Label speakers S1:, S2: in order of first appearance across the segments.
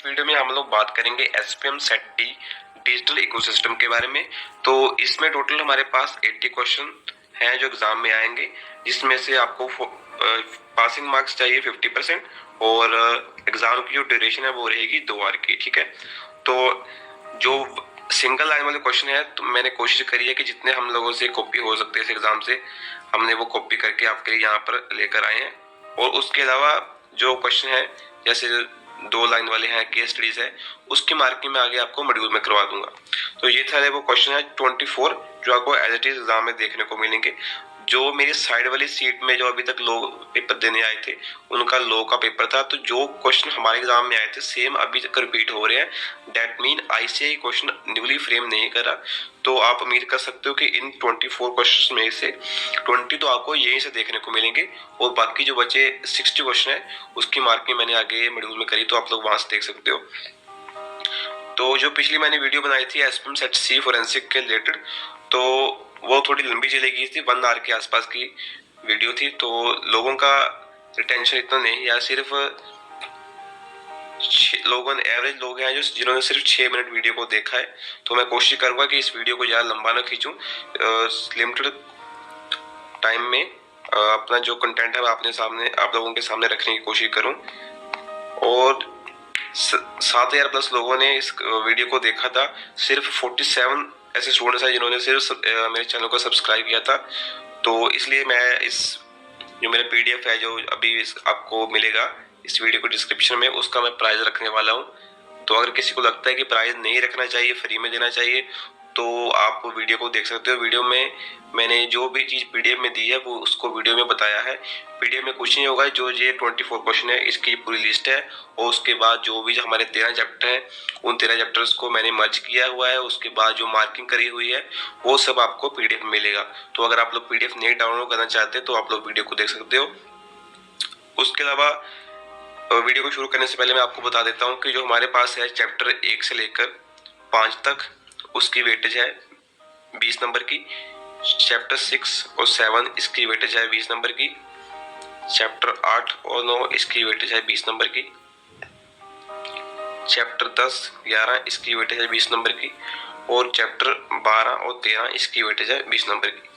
S1: इस वीडियो में हम लोग बात करेंगे SPM set D digital ecosystem के बारे में। तो इसमें टोटल हमारे पास 80 क्वेश्चन हैं जो एग्जाम में आएंगे, जिसमें से आपको पासिंग मार्क्स चाहिए 50% और एग्जाम की जो ड्यूरेशन है वो रहेगी 2 आवर की। ठीक है, तो जो सिंगल लाइन वाले क्वेश्चन है तो मैंने कोशिश करी है कि जितने हम लोगों से कॉपी हो सकते हैं इस एग्जाम से, हमने वो कॉपी करके आपके लिए यहाँ पर लेकर आए हैं। और उसके अलावा जो क्वेश्चन है जैसे 2 लाइन वाले हैं, केस स्टडीज है, उसकी मार्किंग मैं आगे आपको मॉड्यूल में करवा दूंगा। तो ये था वो क्वेश्चन है 24 जो आपको एज इट इज एग्जाम में देखने को मिलेंगे। जो मेरी साइड वाली सीट में जो अभी तक लोग पेपर देने आए थे उनका लॉ का पेपर था, तो जो क्वेश्चन हमारे एग्जाम में आए थे सेम अभी तक रिपीट हो रहे हैं। That mean ICI question newly frame नहीं करा। तो आप उम्मीद कर सकते हो कि इन 24 क्वेश्चन में से 20 तो आपको यहीं से देखने को मिलेंगे और बाकी जो बचे 60 क्वेश्चन है उसकी मार्किंग मैंने आगे मॉड्यूल में करी, तो आप लोग वहां से देख सकते हो। तो जो पिछली मैंने वीडियो बनाई थी एसपीएम सेट सी फोरेंसिक के रिलेटेड, तो वो थोड़ी लंबी चलेगी थी, 1 आवर के आसपास की वीडियो थी। तो लोगों का रिटेंशन इतना नहीं, या सिर्फ लोगों ने एवरेज लोग हैं जो जिन्होंने सिर्फ 6 मिनट वीडियो को देखा है। तो मैं कोशिश करूंगा कि इस वीडियो को ज़्यादा लंबा ना खींचूं, लिमिटेड टाइम में अपना जो कंटेंट है आप लोगों के सामने रखने की कोशिश करूं। और 7,000+ लोगों ने इस वीडियो को देखा था। सिर्फ 47 ऐसे स्टूडेंट्स हैं जिन्होंने सिर्फ मेरे चैनल को सब्सक्राइब किया था। तो इसलिए मैं इस जो मेरा पीडीएफ है जो अभी आपको मिलेगा इस वीडियो को डिस्क्रिप्शन में, उसका मैं प्राइस रखने वाला हूँ। तो अगर किसी को लगता है कि प्राइस नहीं रखना चाहिए, फ्री में देना चाहिए, तो आप वीडियो को देख सकते हो। वीडियो में मैंने जो भी चीज़ पीडीएफ में दी है वो उसको वीडियो में बताया है। पीडीएफ में कुछ नहीं होगा, जो ये 24 क्वेश्चन है इसकी पूरी लिस्ट है और उसके बाद जो भी हमारे 13 चैप्टर हैं उन 13 चैप्टर्स को मैंने मर्ज किया हुआ है। उसके बाद जो मार्किंग करी हुई है वो सब आपको पीडीएफ में मिलेगा। तो अगर आप लोग पीडीएफ नहीं डाउनलोड करना चाहते तो आप लोग वीडियो को देख सकते हो। उसके अलावा वीडियो को शुरू करने से पहले मैं आपको बता देता हूँ कि जो हमारे पास है चैप्टर 1 से लेकर 5 तक, उसकी वेटेज है 20 नंबर की। चैप्टर 6 और 7 इसकी वेटेज है 20 नंबर की। चैप्टर 8 और 9 इसकी वेटेज है 20 नंबर की। चैप्टर 10, 11 इसकी वेटेज है 20 नंबर की। और चैप्टर 12 और 13 इसकी वेटेज है 20 नंबर की।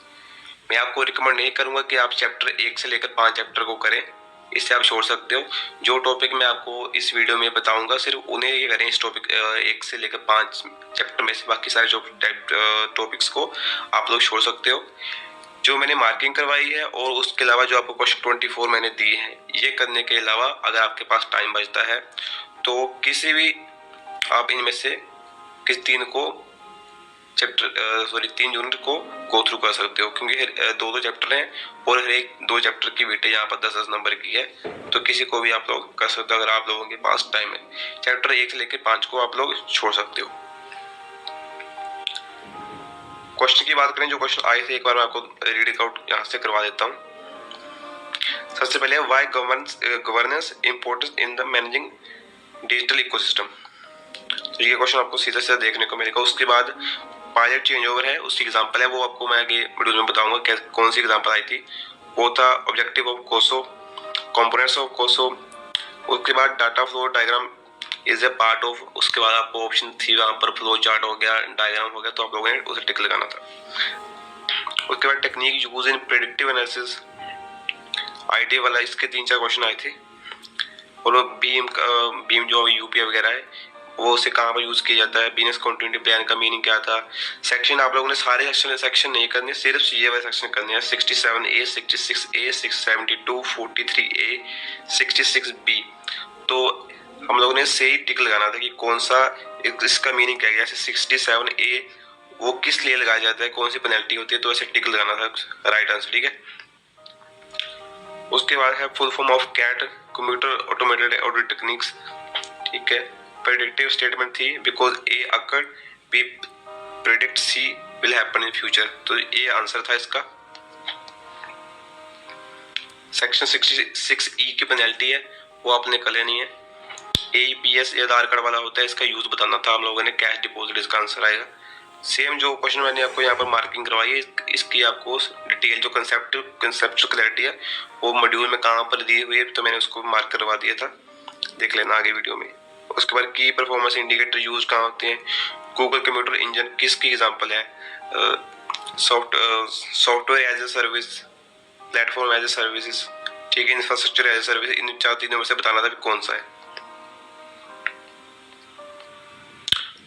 S1: मैं आपको रिकमेंड नहीं करूंगा कि आप चैप्टर 1 से लेकर 5 चैप्टर को करें, इससे आप छोड़ सकते हो। जो टॉपिक मैं आपको इस वीडियो में बताऊंगा सिर्फ उन्हें ये करें, इस टॉपिक 1 से लेकर 5 चैप्टर में से बाकी सारे जो टॉपिक्स को आप लोग छोड़ सकते हो। जो मैंने मार्किंग करवाई है और उसके अलावा जो आपको क्वेश्चन 24 मैंने दिए हैं, ये करने के अलावा अगर आपके पास टाइम बचता है तो किसी भी आप इनमें से किस 3 यूनिट को गो थ्रू कर सकते हो, क्योंकि 2 चैप्टर हैं और हर एक 2 चैप्टर की वेटेज यहाँ पर 10-10 नंबर की है। तो किसी को भी आप लोग कर सकते हो अगर आप लोगों के पास टाइम है। चैप्टर 1 से लेकर 5 को आप लोग छोड़ सकते हो। क्वेश्चन की बात करें, जो क्वेश्चन आए थे एक बार मैं आपको रीडिंग आउट यहाँ से करवा देता हूँ। सबसे पहले why governance importance in the managing digital ecosystem. तो ये क्वेश्चन आपको सीधा सीधा देखने को मिलेगा। उसके बाद पायलट चेंज ओवर है, उसकी एग्जांपल है, वो आपको मैं आगे वीडियो में बताऊंगा क्या कौन सी एग्जांपल आई थी। वो था ऑब्जेक्टिव ऑफ कोसो, कंपोनेंट्स ऑफ कोसो। उसके बाद data flow diagram is a part of. उसके बाद आपको ऑप्शन थी वहां पर फ्लो चार्ट हो गया, डायग्राम हो गया, तो आप लोगों ने उसे टिक लगाना था। उसके बाद technique use in predictive analysis, IT वाला, इसके 3-4 क्वेश्चन आए थे। और बीम जो यूपीआई वगैरह है वो उसे कहाँ पर यूज किया जाता है, बिजनेस कंटिन्यूटी प्लान का मीनिंग क्या था। सेक्शन आप लोगों ने सारे सेक्शन नहीं करने, सिर्फ ये वाले सेक्शन करने हैं। 67A, 66A, 672, 43A, 66B। तो हम लोगों ने सही टिक लगाना था कि कौन सा इसका मीनिंग क्या है। जैसे 67A वो किस लिए लगाया जाता है, कौन सी पेनल्टी होती है, तो ऐसे टिक लगाना था राइट आंसर। ठीक है, उसके बाद है full form of CAT, computer automated audit techniques. ठीक है, प्रेडिक्टिव स्टेटमेंट थी, because A occurred B predict C will happen in future. तो ये आंसर था इसका। सेक्शन 66E की पेनल्टी है वो आपने कर लेनी है। AEPS आधार कार्ड वाला होता है, इसका यूज बताना था हम लोगों ने। कैश डिपॉजिट इसका आंसर आएगा। सेम जो क्वेश्चन मैंने आपको यहाँ पर मार्किंग करवाई है, इसकी आपको डिटेल जो कंसेप्चुअल क्लैरिटी है वो मॉड्यूल में कहाँ पर दी हुई है, तो मैंने उसको मार्क करवा दिया था, देख लेना आगे वीडियो में। उसके बाद की परफॉर्मेंस इंडिकेटर यूज कहाँ होते हैं, गूगल कंप्यूटर इंजन किसकी एग्जांपल है, software as a service, platform as a services, ठीक है, इंफ्रास्ट्रक्चर एज ए सर्विस, इन 4 चीजों में से बताना था कि कौन सा है।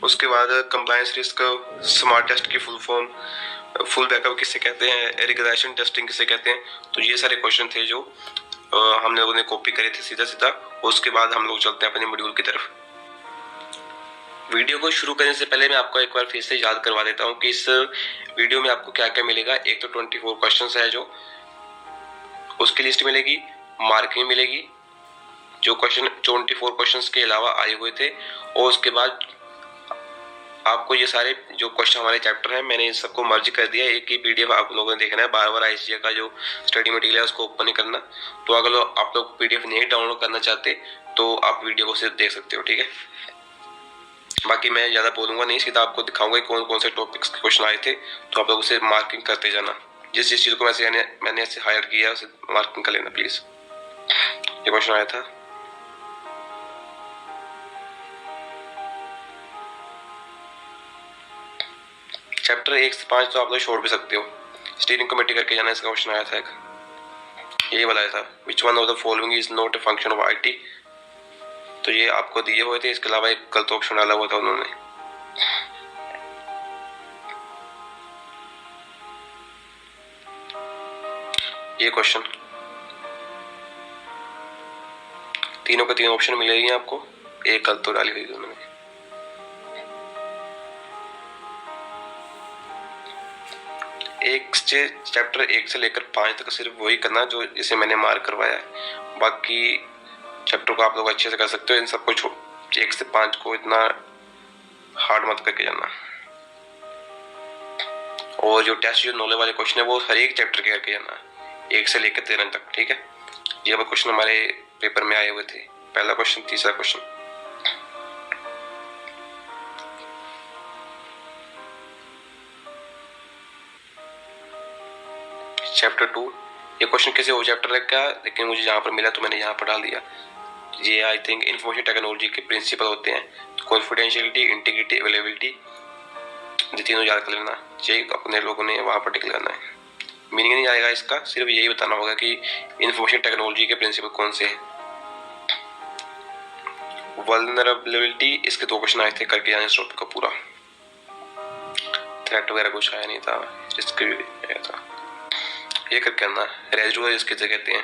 S1: उसके बाद कंप्लायंस रिस्क, स्मार्ट टेस्ट की फुल फॉर्म, फुल बैकअप किसे कहते हैं, रिग्रेशन टेस्टिंग किसे कहते हैं। तो ये सारे क्वेश्चन थे जो हम लोगों ने कॉपी करे थे सीधा सीधा। उसके बाद हम लोग चलते हैं अपने मॉड्यूल की तरफ। वीडियो को शुरू करने से पहले मैं आपको एक बार फिर से याद करवा देता हूँ कि इस वीडियो में आपको क्या क्या मिलेगा। एक तो 24 क्वेश्चंस है जो उसकी लिस्ट मिलेगी, मार्किंग मिलेगी जो क्वेश्चन 24 क्वेश्चंस के अलावा आए हुए थे, और उसके बाद आपको ये सारे जो क्वेश्चन हमारे चैप्टर हैं मैंने इन सबको मर्ज कर दिया, एक ही पीडीएफ आप लोगों ने देखना है, बार बार आईसीए का जो स्टडी मटेरियल है उसको ओपन नहीं करना। तो अगर आप लोग पीडीएफ नहीं डाउनलोड करना चाहते तो आप वीडियो को सिर्फ देख सकते हो, ठीक है। बाकी मैं ज़्यादा बोलूँगा नहीं, सीधा आपको दिखाऊंगा कौन कौन से टॉपिक्स के क्वेश्चन आए थे, तो आप लोग उसे मार्किंग करते जाना। जिस जिस चीज़ को मैंने ऐसे हाईलाइट किया उसे मार्किंग कर लेना प्लीज़। ये क्वेश्चन आया था, चैप्टर 1 से 5 तो आप लोग छोड़ भी सकते हो, स्टीयरिंग कमेटी करके जाना। इसका क्वेश्चन आया था एक, ये वाला था, विच one of the following is not a function of IT. तो ये आपको दिए हुए थे, इसके अलावा एक गलत ऑप्शन डाला हुआ था उन्होंने। ये क्वेश्चन तीनों के तीन ऑप्शन मिलेगी आपको, एक गलत तो डाली हुई उन्होंने। चैप्टर 1 से लेकर 5 तक सिर्फ वही करना जो इसे मैंने मार्क करवाया है। बाकी चैप्टर को आप लोग अच्छे से कर सकते हो, इन सबको 1 से 5 को इतना हार्ड मत करके जाना। और जो टेस्ट जो नॉलेज वाले क्वेश्चन है वो हर एक चैप्टर के करके जाना, 1 से लेकर 13 तक, ठीक है। ये वो क्वेश्चन हमारे पेपर में आए हुए थे, पहला क्वेश्चन, तीसरा क्वेश्चन। चैप्टर 2, ये क्वेश्चन किसी और चैप्टर का क्या, लेकिन मुझे यहाँ पर मिला तो मैंने यहाँ पर डाल दिया। ये आई थिंक इंफॉर्मेशन टेक्नोलॉजी के प्रिंसिपल होते हैं, कॉन्फिडेंशियलिटी, इंटीग्रिटी, अवेलेबिलिटी, ये तीनों याद कर लेना। ये अपने लोगों ने वहाँ पर टिक लगाना है। मीनिंग नहीं आएगा इसका, सिर्फ यही बताना होगा कि इंफॉर्मेशन टेक्नोलॉजी के प्रिंसिपल कौन से हैं। वल्नरेबिलिटी, इसके 2 क्वेश्चन आए थे, करके जाने इस टॉपिक को पूरा। थ्रेट वगैरह कुछ आया नहीं था, रिस्क आया था, ये करके आना। रेजिडुअल रिस्क किसे कहते हैं,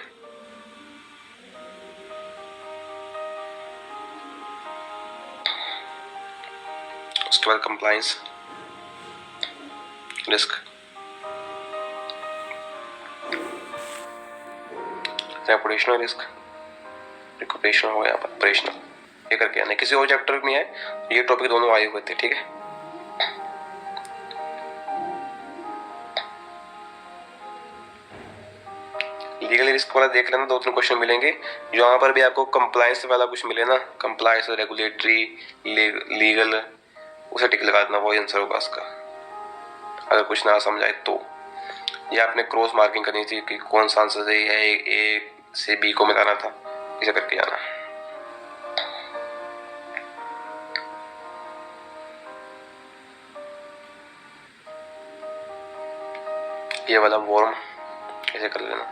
S1: उसके बाद कंप्लायंस रिस्क, रेपुटेशनल रिस्क, रिकॉर्डेशन हो या ऑपरेशनल, ये करके आना। किसी और चैप्टर में है, ये टॉपिक दोनों आए हुए थे, ठीक है। लीगल रिस्क वाला देख लेना, 2-3 क्वेश्चन मिलेंगे। यहाँ पर भी आपको कंप्लायंस वाला कुछ मिले ना, कंप्लायंस, रेगुलेटरी, लीगल, उसे टिक लगा देना, वही आंसर होगा उसका। अगर कुछ ना समझ आए तो ये आपने क्रॉस मार्किंग करनी थी कि कौन सा आंसर सही है, ए से बी को मिलाना था, इसे करके जाना। ये वाला वॉर्म ऐसे कर लेना।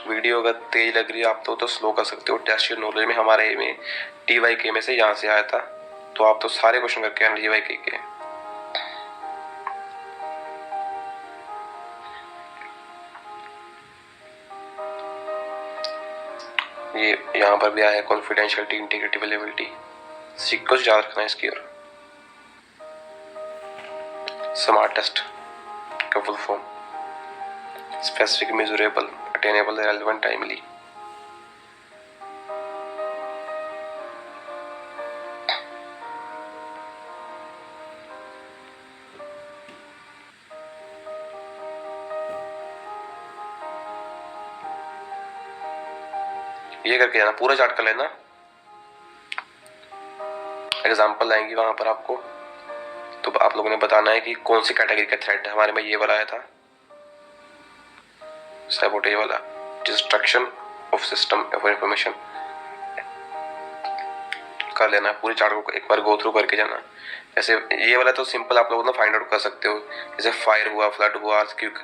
S1: वीडियो अगर तेज लग रही है आप तो स्लो कर सकते हो। टेस्ट नॉलेज में हमारे में TYK में से यहाँ से आया था, तो आप तो सारे क्वेश्चन करके आना TYK के। ये यहाँ पर भी आया कॉन्फिडेंशियलिटी, इंटीग्रिटी, अवेलेबिलिटी, सीक्वेंस याद रखना इसकी। और स्मार्ट टेस्ट का full form, specific, measurable, attainable, relevant, timely. ये करके जाना, पूरा चार्ट कर लेना। एग्जाम्पल आएंगी वहां पर आपको, तो आप लोगों ने बताना है कि कौन सी कैटेगरी का थ्रेड है। हमारे में ये वाला आया था, सैबोटेज वाला, destruction of system of information कर लेना, पूरी चार्ट को एक बार गो थ्रू करके जाना। ऐसे ये वाला तो सिंपल आप लोग ना फाइंड आउट कर सकते हो, जैसे फायर हुआ, फ्लड हुआ, अर्थक्वेक,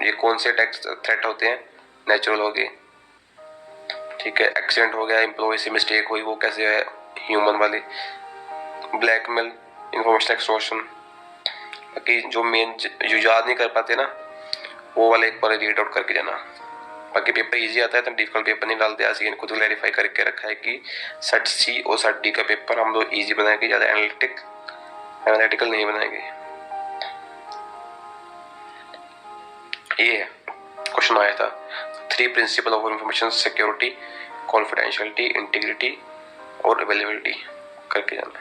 S1: ये कौन से अटैक्स थ्रेट होते हैं, नेचुरल हो गए, ठीक है, एक्सीडेंट हो गया, एम्प्लॉय से मिस्टेक हुई, वो कैसे है, ह्यूमन वाली, ब्लैकमेल, इंफॉर्मेशन एक्सटॉर्शन, बाकी जो मेन जो याद नहीं कर पाते ना वो वाले एक बार रीड आउट करके जाना। बाकी पेपर इजी आता है तो डिफिकल्ट पेपर नहीं डालते, ऐसे इनको तो क्लैरिफाई करके रखा है कि सेट सी और सेट डी का पेपर हम लोग इजी बनाएंगे, ज़्यादा एनालिटिकल नहीं बनाएंगे। ये है क्वेश्चन आया था, 3 principle of information security, confidentiality, integrity और अवेलेबिलिटी करके जाना।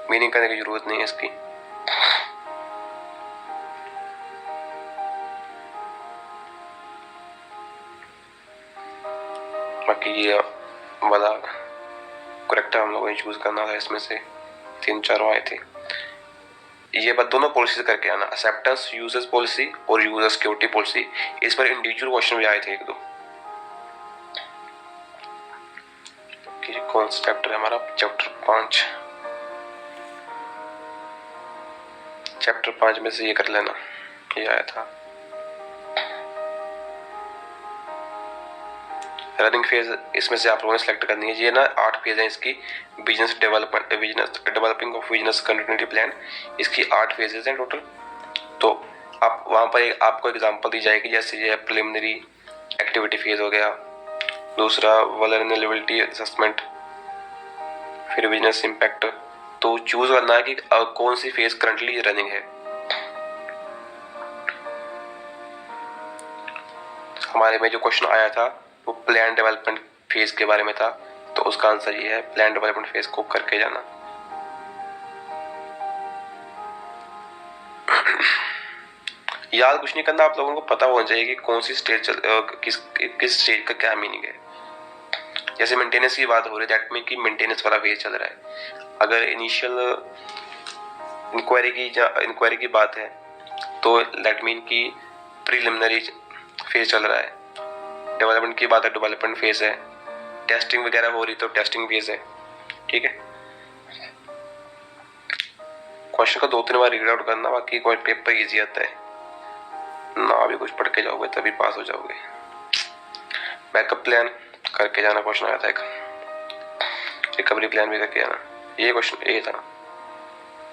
S1: मीनिंग करने की जरूरत नहीं है इसकी। बाकी ये वाला करेक्ट हम लोगों ने चूज करना था, इसमें से 3-4 आए थे। ये बात दोनों पॉलिसीज करके आना, एक्सेप्टेंस यूजर्स पॉलिसी और यूजर सिक्योरिटी पॉलिसी, इस पर इंडिविजुअल क्वेश्चन भी आए थे 1-2। कौन सा चैप्टर है हमारा, चैप्टर 5। चैप्टर 5 में से ये कर लेना, ये आया था। रनिंग फेज इसमें से आप लोगों ने सेलेक्ट करनी है, ये ना 8 फेज है इसकी, business development, business developing of business continuity plan, इसकी 8 फेजेस हैं टोटल। तो आप वहाँ पर आपको एग्जांपल दी जाएगी, जैसे ये प्रिलिमिनरी एक्टिविटी फेज हो गया, दूसरा वल्नरेबिलिटी असेसमेंट, फिर बिजनेस इम्पैक्ट। तो चूज करना है कि कौन सी फेज करंटली रनिंग है। हमारे में जो क्वेश्चन आया था वो प्लान डेवलपमेंट फेज के बारे में था, तो उसका आंसर ये है, प्लान डेवलपमेंट फेज को करके जाना। याद कुछ नहीं करना, आप लोगों को पता होना चाहिए कि कौन सी स्टेज किस स्टेज का क्या मीनिंग है। जैसे मेंटेनेंस की बात हो रही है, दैट मीन कि मेंटेनेंस वाला फेज चल रहा है। अगर इनिशियल इंक्वायरी की बात है तो दैट मीन कि प्रीलिमिनरी फेज चल रहा है। डेवलपमेंट की बात है, डेवलपमेंट फेज है। टेस्टिंग वगैरह हो रही तो टेस्टिंग फेज है, ठीक है। क्वेश्चन का 2-3 बार रीड आउट करना, बाकी कोई पेपर इजी आता है ना, अभी कुछ पढ़ के जाओगे तभी पास हो जाओगे। बैकअप प्लान करके जाना, क्वेश्चन आया था एक, रिकवरी प्लान भी करके जाना। ये क्वेश्चन ये था,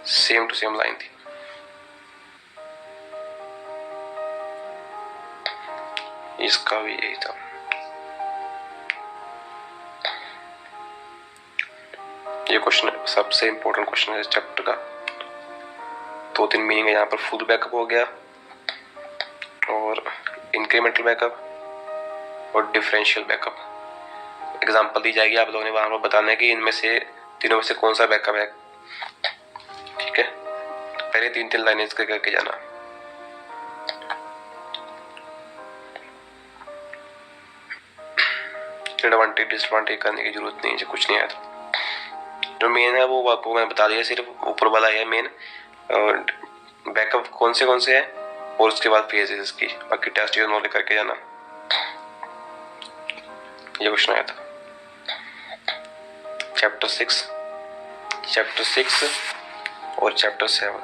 S1: सेम टू सेम लाइन थी। इसका भी यही था। ये क्वेश्चन सबसे इंपॉर्टेंट क्वेश्चन है इस चैप्टर का। 2-3 मीनिंग है यहाँ पर, फुल बैकअप हो गया और इंक्रीमेंटल बैकअप और डिफरेंशियल बैकअप। एग्जांपल दी जाएगी, आप लोगों ने वहां पर बताना है कि इनमें से तीनों में से कौन सा बैकअप है, ठीक है। पहले 3-3 लाइनें इसके करके जाना। एडवांटेज डिसएडवांटेज करने की जरूरत नहीं है, कुछ नहीं है। जो मेन है वो आपको मैंने बता दिया, सिर्फ ऊपर वाला है मेन, बैकअप कौन से है और उसके बाद फेजेस इसकी, बाकी टेस्ट यूज नॉलेज करके जाना। ये क्वेश्चन आया था चैप्टर 6 और चैप्टर 7,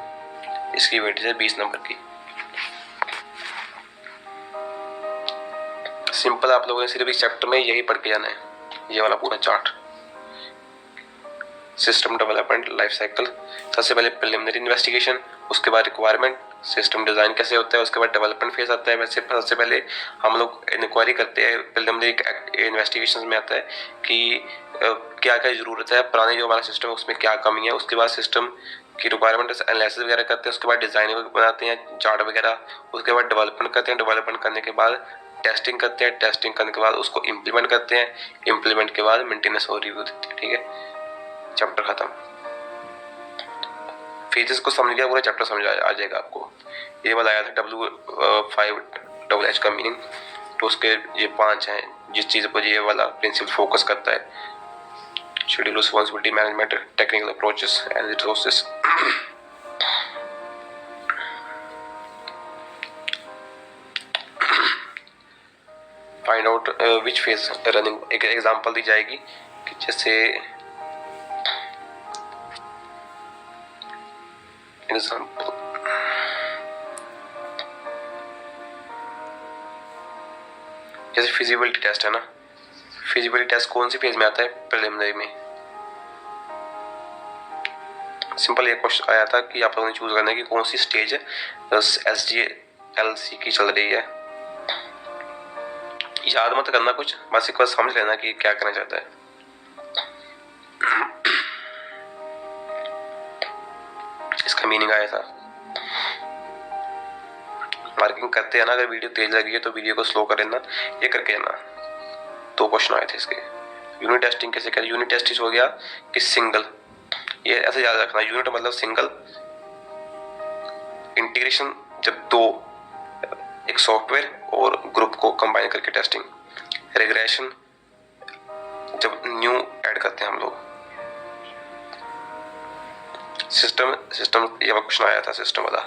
S1: इसकी वेटेज है 20 नंबर की। सिंपल आप लोगों ने सिर्फ इस चैप्टर में यही पढ़ के जाना है, ये वाला पूरा chart. System development life cycle, सबसे पहले प्रिलिमिनरी इन्वेस्टिगेशन, उसके बाद रिक्वायरमेंट, सिस्टम डिजाइन कैसे होता है, उसके बाद डेवलपमेंट फेज आता है। वैसे सबसे पहले हम लोग इंक्वायरी करते हैं, प्रिलिमिनरी इन्वेस्टिगेशन में आता है कि क्या क्या जरूरत है, पुराने जो हमारा सिस्टम है उसमें क्या कमी है। उसके बाद सिस्टम की रिक्वायरमेंट एनालिसिस वगैरह करते हैं, उसके बाद डिजाइन बनाते हैं, चार्ट वगैरह, उसके बाद डेवलपमेंट करते हैं, डेवलपमेंट करने के बाद टेस्टिंग करते हैं, टेस्टिंग करने के बाद उसको इम्प्लीमेंट करते हैं, इम्प्लीमेंट के बाद मेंटेनेंस और रिव्यू देते हैं, ठीक है। चैप्टर खत्म। फेजेस को समझ गया, पूरा चैप्टर समझ आ जाएगा आपको। ये वाला आया था W5HH का मीनिंग, तो उसके ये 5 हैं जिस चीज पर ये वाला प्रिंसिपल फोकस करता है। Schedule responsibility management, technical approaches and resources. Find out which phase running. एक एग्जांपल दी जाएगी कि जैसे एग्जांपल जैसे फिजिबिलिटी टेस्ट है ना, फिजिबिलिटी टेस्ट कौन सी फेज में आता है? प्रिलिमिनरी में। सिंपल ये क्वेश्चन आया था कि आप लोगों ने चूज करना है कि कौन सी स्टेज SGLC की चल रही है। याद मत करना कुछ, बस एक बार समझ लेना कि क्या करना चाहता है। इसका मीनिंग आया था। मार्किंग करते हैं ना, अगर वीडियो तेज लगी है तो वीडियो को स्लो कर लेना, ये करके ना। 2 क्वेश्चन आए थे इसके। यूनिट टेस्टिंग कैसे करें? यूनिट टेस्ट हो गया कि सिंगल, ये ऐसे याद रखना, यूनिट मतलब सिंगल। इंटीग्रेशन जब 2 एक सॉफ्टवेयर और ग्रुप को कंबाइन करके टेस्टिंग। रिग्रेशन जब न्यू ऐड करते हैं हम लोग। सिस्टम ये क्वेश्चन आया था सिस्टम वाला,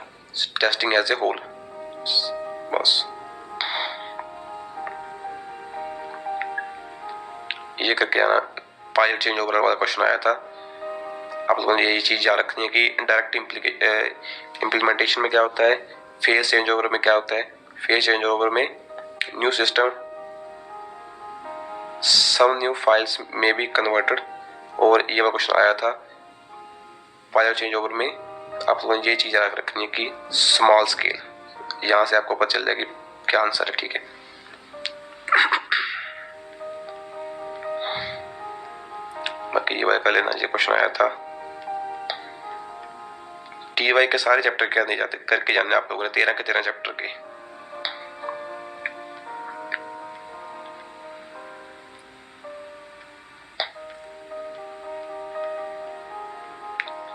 S1: टेस्टिंग एज ए होल। बस ये करके आना। पाइल चेंज ओवर वाला क्वेश्चन आया था। आप लोगों ने यही चीज याद रखनी है कि डायरेक्ट इम्प्लीमेंटेशन में क्या होता है, फेज चेंज ओवर में क्या होता है। फेज चेंज ओवर में new system, some new files में बी कन्वर्टेड। और ये क्वेश्चन आया था पाइल चेंज ओवर में। आप लोगों ने ये चीज याद रखनी है कि स्मॉल स्केल। यहाँ से आपको पता चल जाएगी क्या आंसर है। ठीक है, बाकी ये कर लेना। ये क्वेश्चन आया था TY के सारे चैप्टर क्या नहीं जाते करके जाने आप लोगों ने, 13 के 13 चैप्टर के।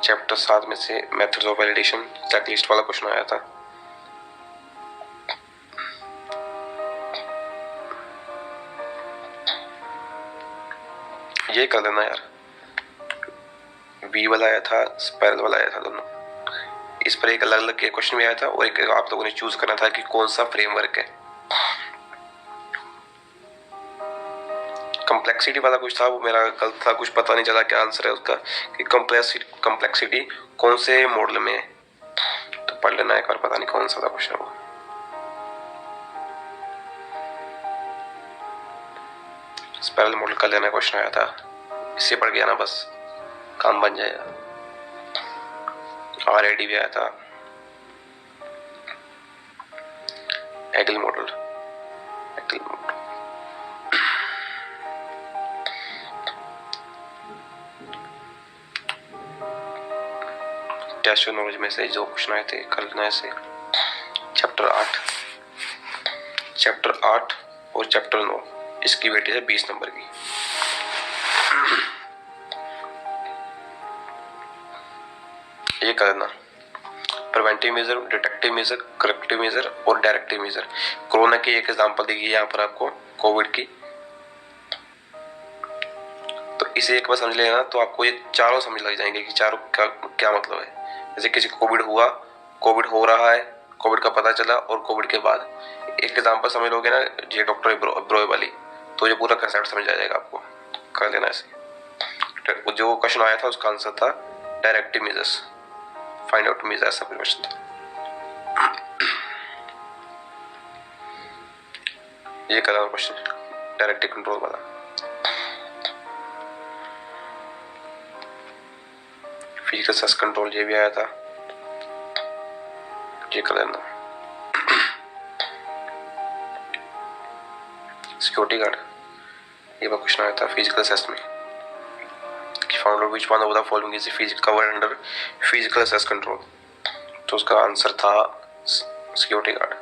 S1: चैप्टर 7 में से मेथड्स ऑफ वैलिडेशन चेकलिस्ट वाला क्वेश्चन आया था। ये कर लेना यार। V वाला आया था, स्पाइरल वाला आया था, दोनों। इस पर एक अलग अलग क्वेश्चन भी आया था और एक आप लोगों ने चूज करना था कि कौन सा फ्रेमवर्क है। कम्प्लेक्सिटी वाला कुछ था, वो मेरा गलत था, कुछ पता नहीं चला क्या आंसर है उसका कि कम्प्लेक्सिटी कौन से मॉडल में है। तो पढ़ लेना एक बार, पता नहीं कौन सा था क्वेश्चन वो। स्पाइरल मॉडल का लेना क्वेश्चन आया था, इससे पढ़ गया ना बस काम बन जाएगा। RAD भी आया था, एगल मॉडल। टेस्ट नॉलेज में से जो क्वेश्चन आए थे कर लेना ऐसे। चैप्टर 8 और चैप्टर 9 इसकी वेटेज है 20 नंबर की। ये करना preventive measure, detective measure, corrective measure और डायरेक्टिव मेजर। कोरोना की एक एग्जांपल दी गई यहाँ पर आपको, कोविड की। तो इसे एक बार समझ लेना तो आपको ये चारों समझ लग जाएंगे कि चारों क्या मतलब है। जैसे किसी को कोविड हुआ, कोविड हो रहा है, कोविड का पता चला और कोविड के बाद। एक एग्जांपल समझ लोगे ना, ये डॉक्टर ब्रोय वाली, तो ये पूरा कंसेप्ट समझ आ जाएगा आपको। कर लेना ऐसे। जो क्वेश्चन आया था उसका आंसर था directive measures, find out measure, ऐसा क्वेश्चन था। ये करा क्वेश्चन डायरेक्टिव कंट्रोल वाला। फिजिकल सेस कंट्रोल ये भी आया था, ये कर लेना। सिक्योरिटी गार्ड ये क्वेश्चन आया था फिजिकल सेस में कि found out which one of the following is covered under physical access control. तो उसका आंसर था सिक्योरिटी गार्ड।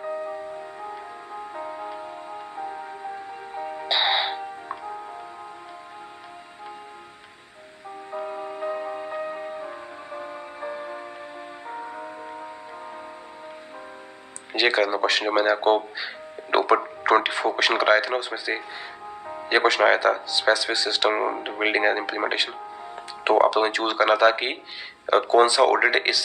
S1: ये करना क्वेश्चन जो मैंने आपको ऊपर 24 क्वेश्चन कराए थे ना, उसमें से ये क्वेश्चन आया था specific system building and implementation. तो आप लोगों ने चूज करना था कि कौन सा ऑडिट इस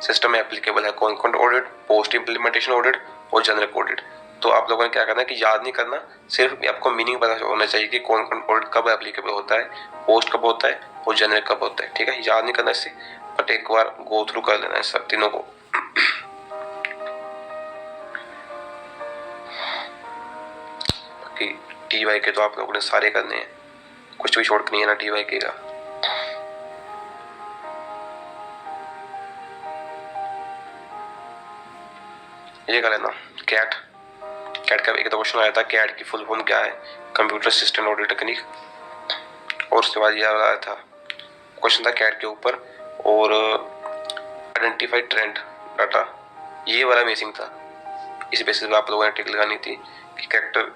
S1: सिस्टम में एप्लीकेबल है, कौन कौन ऑडिट, पोस्ट इम्प्लीमेंटेशन ऑडिट और जेनरिक ऑडिट। तो आप लोगों ने क्या करना है कि याद नहीं करना, सिर्फ आपको मीनिंग पता होना चाहिए कि कौन कौन ऑडिट कब एप्लीकेबल होता है, पोस्ट कब होता है और जेनरिक कब होता है। ठीक है, याद नहीं करना इससे, बट एक बार गो थ्रू कर लेना है सब तीनों को। बाकी टीवाई के तो आप लोगों ने सारे करने हैं, कुछ भी छोड़ के नहीं है ना टीवाई के का। ये कर लेना कैट। कैट का एक तो क्वेश्चन आया था, कैट की फुल फॉर्म क्या है, कंप्यूटर सिस्टम ऑडिट टेक्निक। और उसके बाद ये आया था क्वेश्चन था कैट के ऊपर, और आइडेंटिफाइड ट्रेंड डाटा, ये वाला मिसिंग था। इस बेसिस पे आप लोगों ने टिक लगानी थी कि कैरेक्टर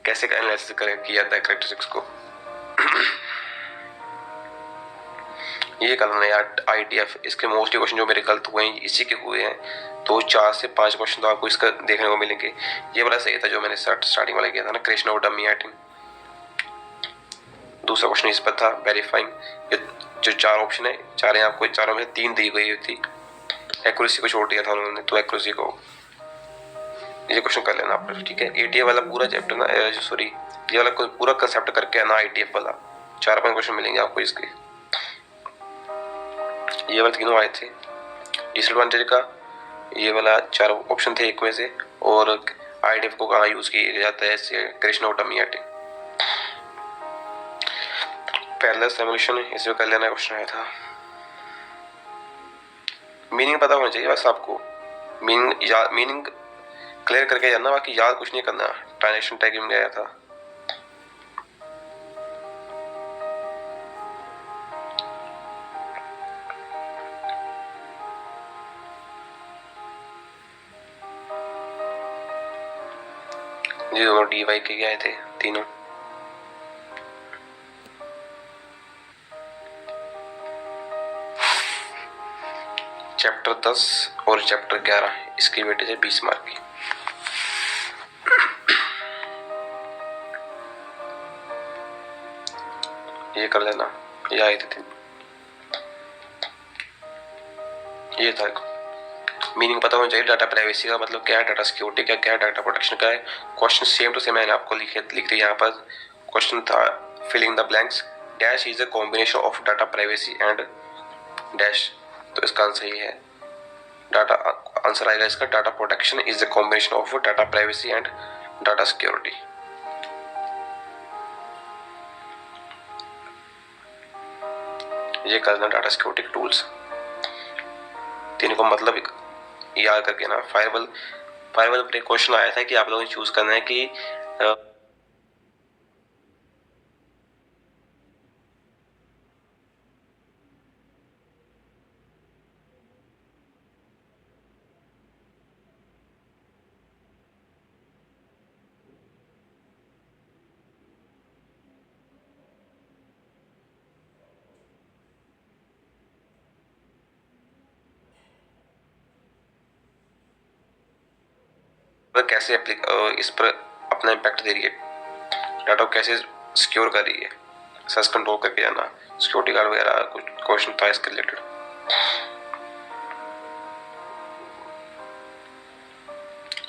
S1: कैसे एनालिसिस किया जाता है कैरेक्टरिस्टिक्स को। ये करना है यार ITF। इसके मोस्टली क्वेश्चन जो मेरे गलत हुए हैं इसी के हुए हैं, तो 4 से 5 क्वेश्चन तो आपको इसका देखने को मिलेंगे। ये वाला सही था जो मैंने स्टार्टिंग वाला किया था ना, क्रिएशन ऑफ डमी आइटम। दूसरा क्वेश्चन इस पर था वेरीफाइंग। जो 4 ऑप्शन है, चार आपको चारों में 3 दी गई थी, एक्यूरेसी को छोड़ दिया था उन्होंने, तो एक्यूरेसी को ये क्वेश्चन कर लेना आप। ठीक है, ATF वाला पूरा चैप्टर ना, सॉरी ये वाला पूरा कंसेप्ट करके आना ITF वाला, 4-5 क्वेश्चन मिलेंगे आपको इसके। ये वाले तीनों आए थे। डिसएडवांटेज का ये वाला 4 ऑप्शन थे एक में से, और ITF को कहाँ यूज किया जाता है, creation of dummy item. Parallel simulation इसमें कर लेना क्वेश्चन आया था। मीनिंग पता होना चाहिए बस आपको, मीनिंग क्लियर करके जाना, बाकी याद कुछ नहीं करना। ट्रांजैक्शन टैगिंग में आया था। ये दोनों DY के आए थे तीनों। चैप्टर 10 और चैप्टर 11 इसकी वेटेज है 20 मार्क की। ये कर लेना, ये आए थे। ये था मीनिंग पता होना चाहिए। डाटा प्राइवेसी का मतलब क्या है, डाटा सिक्योरिटी का क्या है, डाटा प्रोटेक्शन का है। क्वेश्चन सेम टू सेम मैंने आपको लिख दिया यहाँ पर। क्वेश्चन था filling the blanks, dash is a combination of data privacy and dash, तो इसका आंसर ये है। डाटा आंसर आएगा इसका, data protection is a combination of data privacy and data security. ये करना डाटा सिक्योरिटी के टूल्स तीनों को मतलब याद करके ना। फायरवॉल पर एक क्वेश्चन आया था कि आप लोगों ने चूज करना है कि कैसे इस पर अपना इम्पैक्ट दे रही है, डाटा को कैसे सिक्योर कर रही है, सर्च कंट्रोल करके जाना। सिक्योरिटी गार्ड वगैरह कुछ क्वेश्चन था इसके रिलेटेड।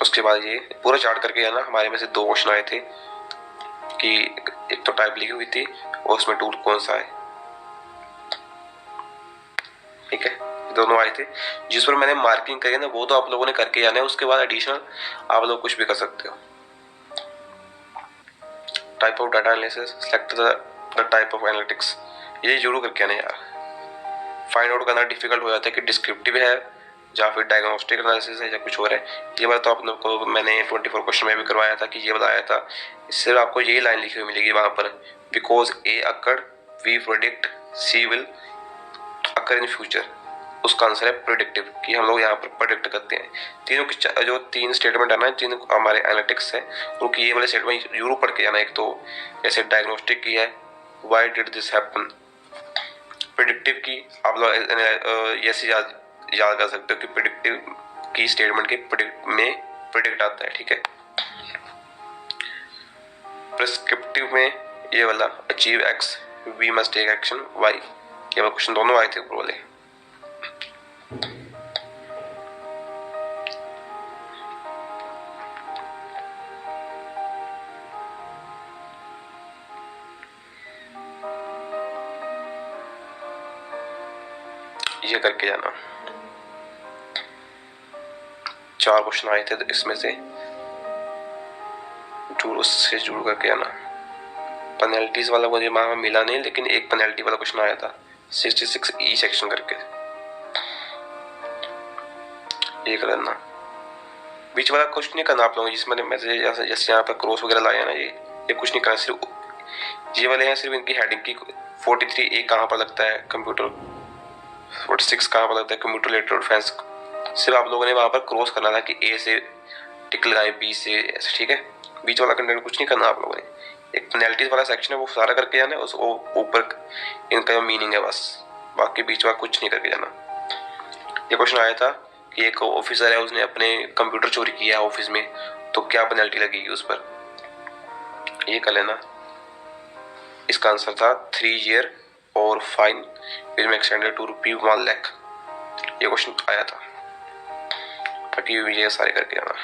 S1: उसके बाद ये पूरा चार्ट करके जाना। हमारे में से 2 क्वेश्चन आए थे कि एक तो टाइप लिखी हुई थी और उसमें टूल कौन सा है। ठीक है, दोनों आए थे। जिस पर मैंने मार्किंग करी ना वो तो आप लोगों ने करके जाना है। उसके बाद एडिशनल आप लोग कुछ भी कर सकते हो। Type of data analysis, select the type of analytics, ये जरूर करके आना यार। फाइंड आउट करना डिफिकल्ट हो जाता है कि डिस्क्रिप्टिव है या फिर डायग्नोस्टिक एनालिसिस है या कुछ और है। ये बात तो आप लोग को मैंने 24 क्वेश्चन में भी करवाया था कि ये बताया था। सिर्फ आपको यही लाइन लिखी हुई मिलेगी वहां पर, because A occurred we predict C will occur in future. उसका आंसर है प्रेडिक्टिव, कि हम लोग यहाँ पर प्रेडिक्ट करते हैं। तीनों की जो 3 स्टेटमेंट है ना, जिन हमारे एनालिटिक्स है उनकी ये वाले स्टेटमेंट जरूर पढ़ के जाना। एक तो जैसे डायग्नोस्टिक की है, why did this happen. Predictive की आप लोग ऐसे याद कर सकते हो कि प्रेडिक्टिव की स्टेटमेंट के प्रेडिक्ट आता है। ठीक है, प्रिस्क्रिप्टिव में ये वाला achieve X we must take action Y, ये वाला क्वेश्चन दोनों आए थे ऊपर वाले। ये करके जाना। 4 क्वेश्चन आए थे तो इसमें से उससे जुड़ करके आना। पेनल्टीज वाला मुझे वहां मिला नहीं, लेकिन एक पेनल्टी वाला क्वेश्चन आया था 66 ई सेक्शन करके, ये कर लेना। बीच वाला कुछ नहीं करना आप लोगों, जिसमें जैसे यहाँ पर क्रॉस वगैरह लाया ना, ये कुछ नहीं करना। सिर्फ ये वाले हैं, सिर्फ इनकी हेडिंग की 43 ए कहाँ पर लगता है कंप्यूटर, 46 कहाँ पर लगता है कंप्यूटर रिलेटेड ऑफेंस, सिर्फ आप लोगों ने वहां पर क्रॉस करना था कि ए से टिक लगाए, बी से ऐसे, ठीक है। बीच वाला कंटेंट कुछ नहीं करना आप लोगों ने। एक पेनल्टीज वाला सेक्शन है वो सारा करके जाना है, उसको ऊपर इनका जो मीनिंग है बस, बाकी बीच वाला कुछ नहीं करके जाना। ये क्वेश्चन आया था कि एक ऑफिसर है, उसने अपने कंप्यूटर चोरी किया है ऑफिस में, तो क्या पेनल्टी लगेगी उस पर, ये कर लेना। इसका आंसर था 3 ईयर और fine will be extended to ₹1 lakh. ये क्वेश्चन आया था, बाकी ये सारे करके जाना।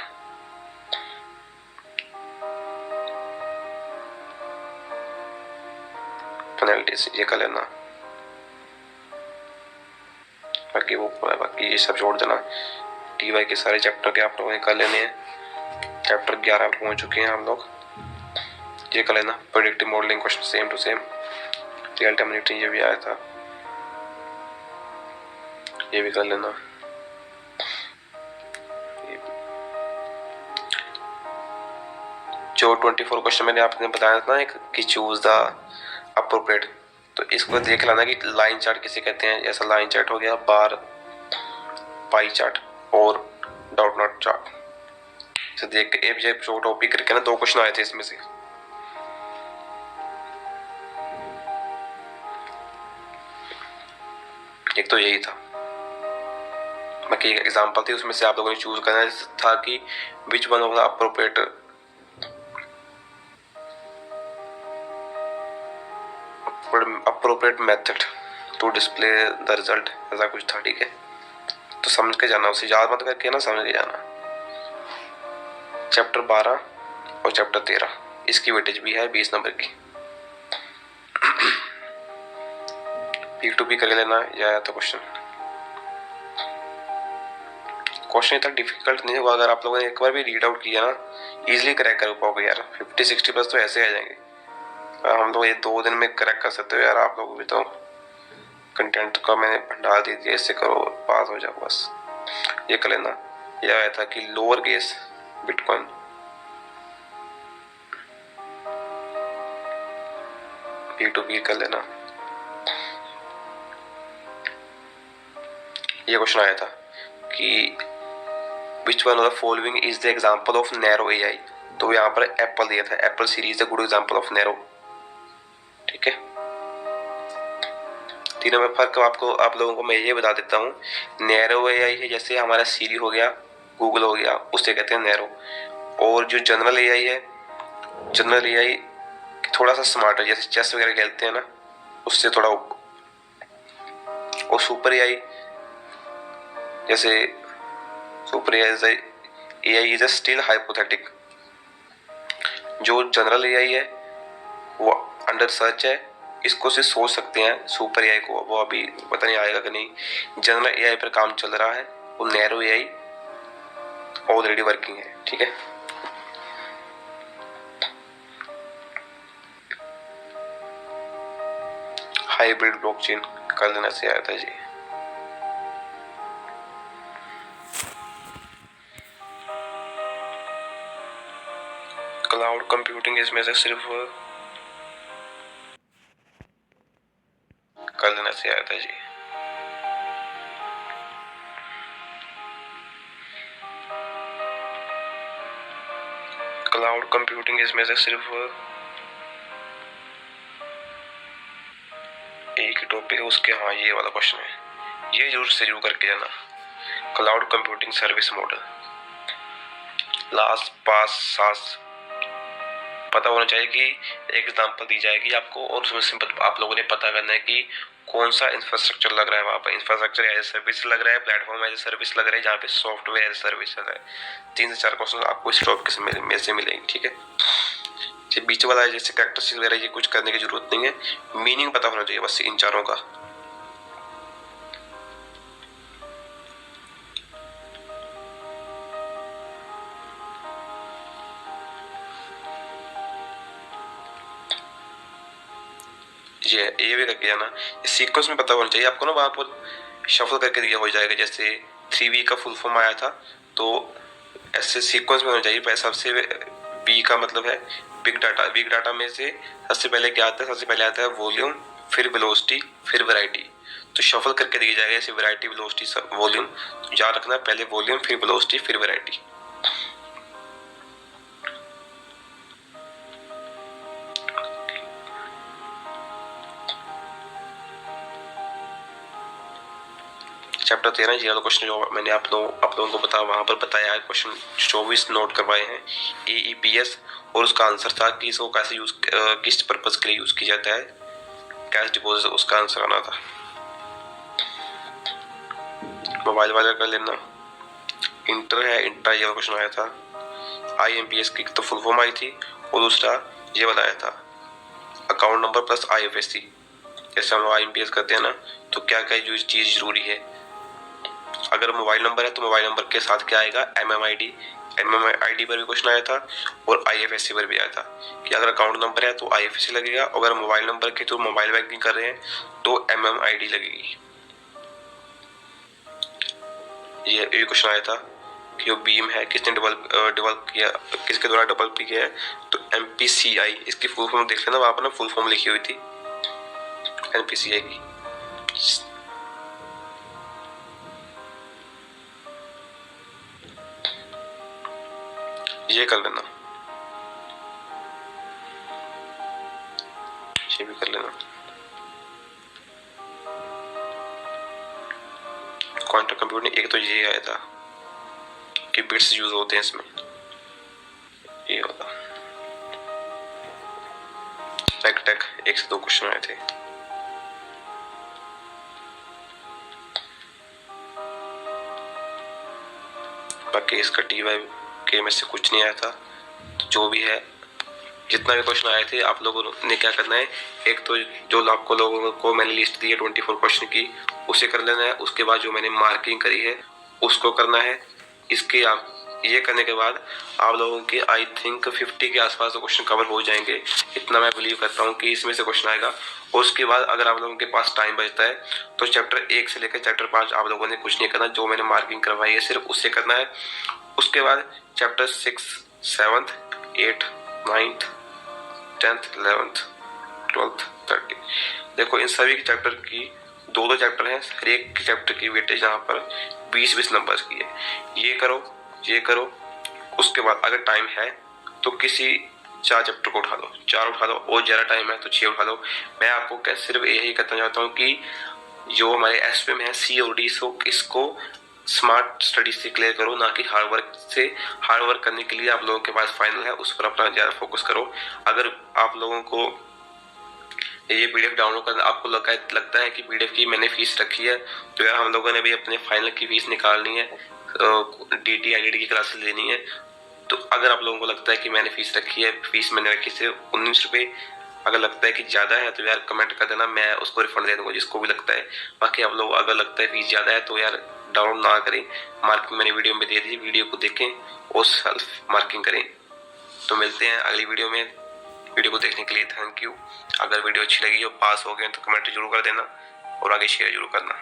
S1: पेनल्टीज ये कर लेना, बाकी ये सब जोड़ देना। टीवाई के सारे चैप्टर के आप लोगों ने कर लेने हैं। चैप्टर 11 पहुंच चुके हैं हम लोग, ये कर लेना। Predictive modelling question same to same, real time monitoring ये भी आया था, ये भी कर लेना। जो 24 क्वेश्चन मैंने आपने बताया था ना कि चूज द अप्रोप्रिएट, तो इसको देख लेना कि लाइन चार्ट किसे कहते हैं। जैसा लाइन चार्ट हो गया, बार, पाई चार्ट और डॉट नॉट चार्ट, तो देख के एक जो टॉपिक करके ना 2 क्वेश्चन आए थे इसमें से। एक तो यही था, बाकी एक एग्जांपल थी, उसमें से आप लोगों ने चूज करना था कि which one of the appropriate method to display the result, ऐसा कुछ था, ठीक है। तो समझ के जाना, उसे याद मत करके ना, समझ के जाना। चैप्टर 12 और चैप्टर 13 इसकी वेटेज भी है 20 नंबर की। पीक टू पीक कर लेना, या तो क्वेश्चन इतना डिफिकल्ट नहीं होगा, अगर आप लोगों ने एक बार भी रीड आउट किया ना, इजीली क्रैक कर पाओगे यार। 50-60 प्लस तो ऐसे आ जाएंगे। हम लोग ये 2 दिन में क्रैक कर सकते हो यार, आप लोग भी तो कंटेंट का मैंने भंडार दे दिया, इससे करो पास हो जाओ बस। ये कर लेना। यह आया था कि लोअर केस बिटकॉइन, P2P कर लेना। ये क्वेश्चन आया था कि which one of the following is the example of narrow AI, तो यहाँ पर एप्पल दिया था, Apple series the good example of narrow, ठीक है। तीनों में फर्क आप लोगों को मैं ये बता देता हूँ। नैरो एआई है, जैसे हमारा सीरी हो गया, गूगल हो गया, उससे कहते हैं नैरो। और जो जनरल एआई है, जनरल एआई थोड़ा सा स्मार्ट है, जैसे चेस वगैरह खेलते हैं ना, उससे थोड़ा। और सुपर एआई, जैसे super AI is a still hypothetic. जो जनरल एआई है वो अंडर सर्च है, इसको से सोच सकते हैं। सुपर एआई को वो अभी पता नहीं आएगा कि नहीं। जनरल एआई पर काम चल रहा है, वो नैरो एआई ऑलरेडी वर्किंग है, ठीक है। हाइब्रिड ब्लॉकचेन कर लेना से आया था जी। क्लाउड कंप्यूटिंग इसमें से सिर्फ कर लेना से आया था जी। क्लाउड कंप्यूटिंग इसमें से सिर्फ एक ही टॉपिक है उसके, हाँ ये वाला क्वेश्चन है, ये जरूर करके जाना। Cloud computing service model, last पास सास पता होना चाहिए कि एक एग्जांपल दी जाएगी आपको, और उसमें से आप लोगों ने पता करना है कि कौन सा इंफ्रास्ट्रक्चर लग रहा है वहाँ पर। इंफ्रास्ट्रक्चर एज ए सर्विस लग रहा है, प्लेटफॉर्म एज ए सर्विस लग रहा है, जहाँ पे सॉफ्टवेयर एज ए सर्विस लग रहा है। 3 से 4 क्वेश्चन आपको इस टॉपिक में से मिलेंगे, ठीक है। ये बीच वाला है, जैसे कैरेक्टरिस्टिक्स वगैरह, ये कुछ करने की जरूरत नहीं है, मीनिंग पता होना चाहिए बस इन चारों का। ये भी करके जाना। इस सीक्वेंस में पता होना चाहिए आपको ना, वहाँ पर शफल करके दिया हो जाएगा। जैसे 3V का फुल फॉर्म आया था, तो ऐसे सीक्वेंस में होना चाहिए। पहले सबसे बी का मतलब है बिग डाटा। बिग डाटा में से सबसे पहले क्या आता है? सबसे पहले आता है वॉल्यूम, फिर वेलोसिटी, फिर वैरायटी। तो शफल करके दिया जाएगा जैसे वैरायटी, वेलोसिटी, वॉल्यूम। तो याद रखना, पहले वॉल्यूम, फिर वेलोसिटी, फिर वैरायटी। चैप्टर 13 ये वाला क्वेश्चन जो मैंने आप लोगों को वहां पर बताया है, क्वेश्चन 24 नोट करवाए हैं। AEPS, और उसका आंसर था कि इसको कैसे यूज, किस पर्पज के लिए यूज किया जाता है, कैश डिपॉजिट, उसका आंसर आना था। मोबाइल वाला कर लेना। इंटर है, इंटर ये क्वेश्चन आया था। IMPS की तो फुल फॉर्म आई थी, और दूसरा ये वाला आया था, अकाउंट नंबर प्लस IFSC। जैसे हम लोग IMPS करते हैं ना, तो क्या क्या चीज जरूरी है? अगर मोबाइल नंबर है तो मोबाइल नंबर के साथ क्या आएगा? MMID पर भी क्वेश्चन आया था, और IFSC पर भी आया था कि अगर अकाउंट नंबर है तो IFSC लगेगा, अगर मोबाइल नंबर के थ्रू मोबाइल बैंकिंग कर रहे हैं तो MMID लगेगी। ये क्वेश्चन आया था कि जो बीम है किसने डेवलप किया, किसके द्वारा डेवलप किया है? तो MPCI। इसकी फुल फॉर्म देख लेना, वहां पर ना फुल फॉर्म लिखी हुई थी MPCI की। ये कर लेना, ये भी कर लेना। क्वांटम कंप्यूटिंग एक तो ये आया था कि बिट्स यूज होते हैं इसमें, ये होता। टेक 1 से 2 क्वेश्चन आए थे। बाकी इसका TY के में से कुछ नहीं आया था। तो जो भी है, जितना भी क्वेश्चन आए थे, आप लोगों ने क्या करना है, एक तो जो आपको लोगों को मैंने लिस्ट दी है 24 क्वेश्चन की, उसे कर लेना है। उसके बाद जो मैंने मार्किंग करी है उसको करना है। इसके आप ये करने के बाद आप लोगों के आई थिंक 50 के आसपास तो क्वेश्चन कवर हो जाएंगे, इतना मैं बिलीव करता हूँ कि इसमें से क्वेश्चन आएगा। और उसके बाद अगर आप लोगों के पास टाइम बचता है तो चैप्टर 1 से लेकर चैप्टर 5 आप लोगों ने कुछ नहीं करना, जो मैंने मार्किंग करवाई है सिर्फ उससे करना है। उसके बाद चैप्टर 6, 7, 8, 9, 10th, 11th, 12th, 13। देखो इन सभी चैप्टर की दो चैप्टर हैं, हर एक चैप्टर की वेटेज यहाँ पर 20-20 नंबर की है। ये करो, ये करो। उसके बाद अगर टाइम है तो किसी 4 चैप्टर को उठा लो, 4 उठा लो, और ज्यादा टाइम है तो 6 उठा लो। मैं आपको क्या सिर्फ यही कहना चाहता हूँ कि जो हमारे SPM है COD, सो इसको स्मार्ट स्टडी से क्लियर करो, ना कि हार्ड वर्क से। हार्ड वर्क करने के लिए आप लोगों के पास फाइनल है, उस पर अपना ज्यादा फोकस करो। अगर आप लोगों को ये PDF डाउनलोड करना आपको लगता है कि PDF की मैंने फीस रखी है, तो यार हम लोगों ने भी अपने फाइनल की फीस निकालनी है, DT IDD की क्लासेस लेनी है। तो अगर आप लोगों को लगता है कि मैंने फीस रखी है, फीस मैंने रखी सिर्फ 19 रुपये, अगर लगता है कि ज्यादा है तो यार कमेंट कर देना, मैं उसको रिफंड दे दूंगा जिसको भी लगता है। बाकी आप लोग अगर लगता है फीस ज्यादा है तो यार डाउनलोड ना करें, मार्किंग मैंने वीडियो में दे दी, वीडियो को देखें और सेल्फ मार्किंग करें। तो मिलते हैं अगली वीडियो में। वीडियो को देखने के लिए थैंक यू। अगर वीडियो अच्छी लगी हो, पास हो गए तो कमेंट जरूर कर देना, और आगे शेयर जरूर करना।